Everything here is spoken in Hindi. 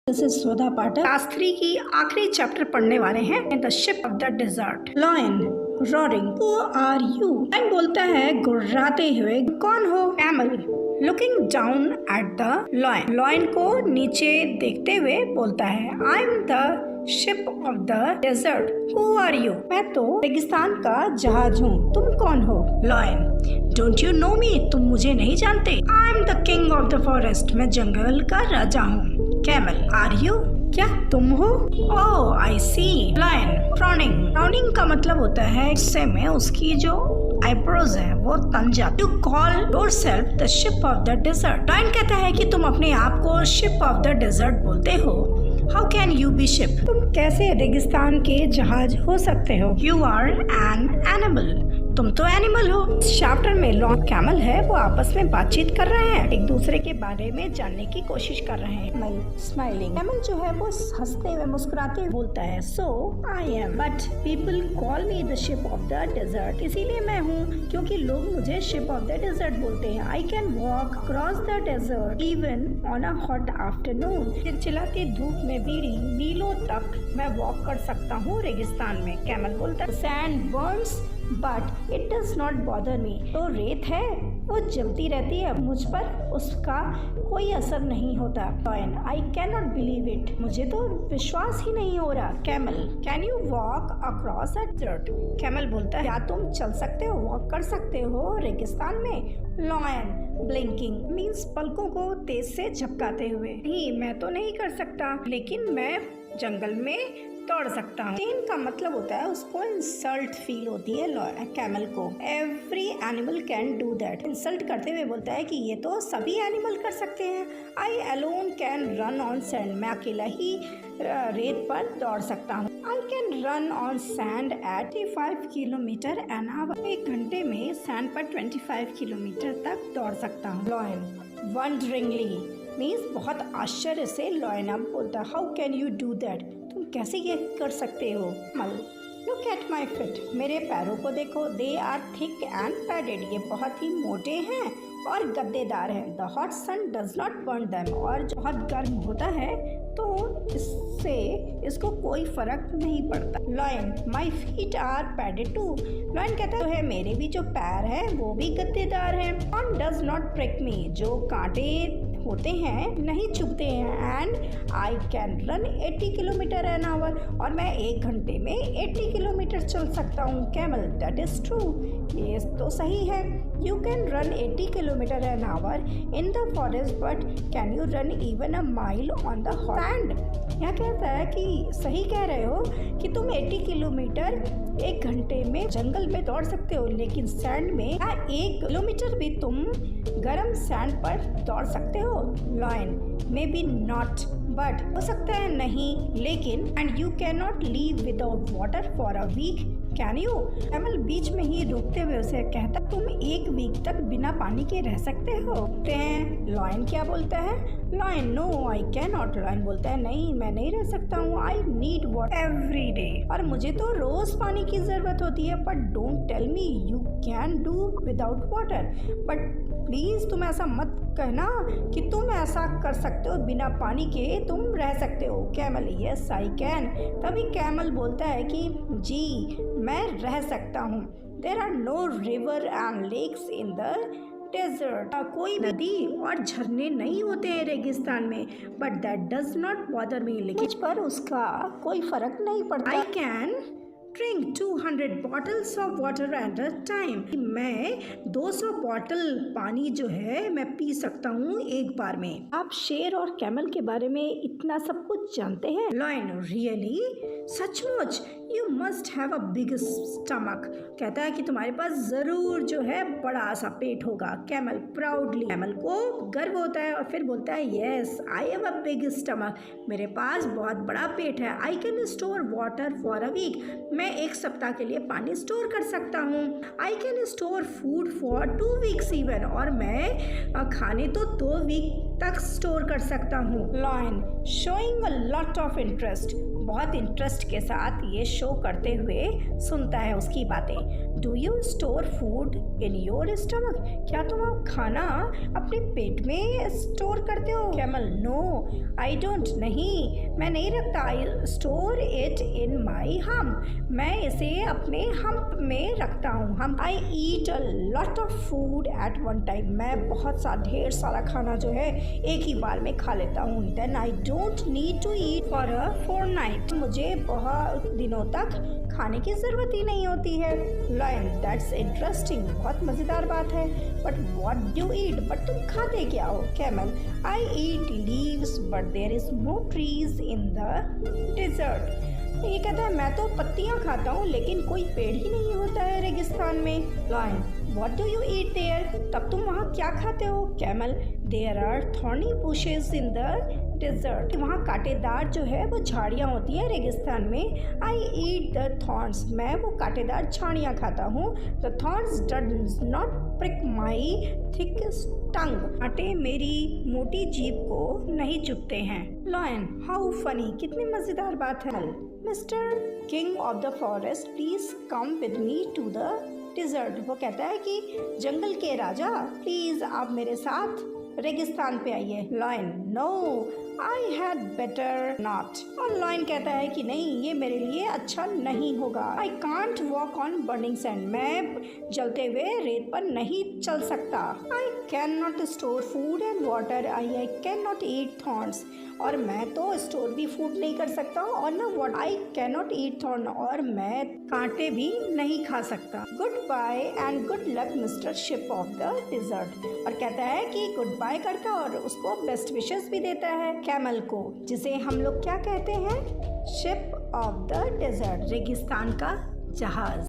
This is Sodha Pathak. Class 3 की आखिरी चैप्टर पढ़ने वाले हैं the ship of the desert. Lion roaring, who are you? Lion बोलता है गुर्राते हुए, कौन हो? Camel looking down at the lion, lion को नीचे देखते हुए बोलता है I am the ship of the desert, who are you? मैं तो रेगिस्तान का जहाज हूँ, तुम कौन हो? Lion don't you know me, तुम मुझे नहीं जानते? आई am the king of the forest, मैं जंगल का राजा हूँ। कैमल आर यू, क्या तुम हो? ओह आई सी। लायन फ्रॉनिंग, फ्रॉनिंग का मतलब होता है गुस्से में उसकी जो आईब्रोज है वो तन जाती। You call yourself the ship of the desert. Lion कहता है कि तुम अपने आप को शिप ऑफ द डेजर्ट बोलते हो। How can you be ship, तुम कैसे रेगिस्तान के जहाज हो सकते हो? यू आर एन एनिमल, तुम तो एनिमल हो। इस चैप्टर में लॉयन कैमल है वो आपस में बातचीत कर रहे हैं, एक दूसरे के बारे में जानने की कोशिश कर रहे हैं। स्माइलिंग, कैमल जो है वो हंसते हुए मुस्कुराते हुए बोलता है so I am but people call me the ship of the desert, इसीलिए मैं हूँ क्योंकि लोग मुझे शिप ऑफ द डेजर्ट बोलते हैं। I can walk across the desert even on a hot afternoon, चिलचिलाती धूप में भी मीलों तक मैं वॉक कर सकता हूँ रेगिस्तान में। कैमल बोलता है sand Burns but it does not bother मी, तो रेत है वो जलती रहती है, मुझ पर उसका कोई असर नहीं होता। Lion I can not believe it, मुझे तो विश्वास ही नहीं हो रहा। Camel can you walk across a desert, camel बोलता है क्या तुम चल सकते हो, वॉक कर सकते हो रेगिस्तान में? लॉयन ब्लिंकिंग मीन्स पलकों को तेज से झपकाते हुए, नहीं मैं तो नहीं कर सकता, लेकिन मैं जंगल में दौड़ सकता हूँ। चेन का मतलब होता है उसको इंसल्ट फील होती है कैमल को। Every animal can do that, insult करते हुए बोलता है कि ये तो सभी एनिमल कर सकते हैं। I alone can run on sand, मैं अकेला ही रेत पर दौड़ सकता हूँ। I can run on sand at 25 kilometre an hour, एक घंटे में सैंड पर 25 किलोमीटर तक दौड़ सकता हूँ। लॉयन वंडरिंगली मीन्स बहुत आश्चर्य से लॉयन अब बोलता है how can you do that, तुम कैसे ये कर सकते हो? मल लुक एट माई फिट, मेरे पैरों को देखो, they are thick and padded, ये बहुत ही मोटे हैं और गद्देदार हैं। The hot sun does not burn them, और जो बहुत गर्म होता है तो इससे इसको कोई फर्क नहीं पड़ता। Lion my feet are padded too, lion कहता है मेरे भी जो पैर हैं वो भी गद्देदार हैं। ऑन डज नॉट प्रिक मी, जो कांटे होते हैं नहीं चुभते हैं। And I can run 80 kilometre an our, और मैं एक घंटे में 80 किलोमीटर चल सकता हूँ। कैमल दैट इज ट्रू, ये तो सही है। You can run 80 kilometre an our in the forest but can you run even a mile on the hot sand, यह कहता है कि सही कह रहे हो कि तुम 80 किलोमीटर एक घंटे में जंगल में दौड़ सकते हो, लेकिन सैंड में 1 किलोमीटर भी तुम गर्म सैंड पर दौड़ सकते हो। Lion may be not, but हो सकता है नहीं, लेकिन and you can not live without water for a week can you? Camel बीच में ही रुकते हुए उसे कहता तुम एक वीक तक बिना पानी के रह सकते हो? लॉयन क्या बोलता है? Lion no I can not, lion बोलता है नहीं मैं नहीं रह सकता हूँ। I need water every day, और मुझे तो रोज पानी की जरूरत होती है। But don't tell me you can do without water, but please तुम ऐसा मत कहना कि तुम ऐसा कर सकते हो बिना पानी के तुम रह सकते हो। कैमल यस आई कैन, तभी कैमल बोलता है कि जी मैं रह सकता हूँ। There are no river and lakes in the desert, कोई नदी और झरने नहीं होते हैं रेगिस्तान में। But that does not bother me, लेकिन पर उसका कोई फर्क नहीं पड़ता। I can drink 200 bottles of water at a time, मैं 200 बॉटल पानी जो है मैं पी सकता हूँ एक बार में। आप शेर और कैमल के बारे में इतना सब कुछ जानते हैं? लॉयन रियली, सचमुच? You must have a big stomach, कहता है कि तुम्हारे पास जरूर जो है बड़ा सा पेट होगा। कैमल प्राउडली, कैमल को गर्व होता है और फिर बोलता है yes I have a big stomach, मेरे पास बहुत बड़ा पेट है। I can store water for a week, मैं एक सप्ताह के लिए पानी स्टोर कर सकता हूँ। I can store food for 2 weeks even, और मैं खाने तो 2 वीक तक स्टोर कर सकता हूँ। Lion showing a lot of interest, बहुत इंटरेस्ट के साथ ये शो करते हुए सुनता है उसकी बातें। Do you store food in your stomach, क्या तुम खाना अपने पेट में स्टोर करते हो? कैमल नो आई डोंट, नहीं मैं नहीं रखता। I store it in my hump, मैं इसे अपने हम्प में रखता हूँ। Hmm I eat a lot of food at one time, मैं बहुत सा ढेर सारा खाना जो है एक ही बार में खा लेता हूँ। Then I don't need to eat for a fortnight, मुझे बहुत दिनों तक खाने की ज़रूरत ही नहीं होती है। लॉयन दैट्स इंटरेस्टिंग, बहुत मज़ेदार बात है। But what do eat, but तुम खाते क्या हो? Camel I eat leaves but there is no trees in the desert, ये कहता है मैं तो पत्तियां खाता हूँ लेकिन कोई पेड़ ही नहीं होता है रेगिस्तान में। Lion what do you eat there, तब तुम वहाँ क्या खाते हो? Camel there are thorny bushes in the desert, वहाँ कांटेदार जो है वो झाड़ियाँ होती है रेगिस्तान में। आई ईट द थॉर्न्स, मैं वो कांटेदार झाड़ियाँ खाता हूँ। The thorns does not prick my thick tongue, कांटे मेरी मोटी जीभ को नहीं चुभते हैं। लॉयन हाउ फनी, कितनी मज़ेदार बात है। Mister king of the forest please come with me to the desert, वो कहता है कि जंगल के राजा प्लीज आप मेरे साथ रेगिस्तान पे आइए। Lion no I had better not, और लॉयन कहता है कि नहीं ये मेरे लिए अच्छा नहीं होगा। I can't walk on burning sand, मैं जलते हुए रेत पर नहीं चल सकता। आई can not store food and water, I can not eat thorns, और मैं तो स्टोर भी फूड नहीं कर सकता और ना what I can not eat thorn, और मैं कांटे भी नहीं खा सकता। Goodbye and good luck mister ship of the desert, और कहता है कि गुड बाय करता और उसको बेस्ट विशेस भी देता है कैमल को, जिसे हम लोग क्या कहते हैं? शिप ऑफ द डेजर्ट, रेगिस्तान का जहाज।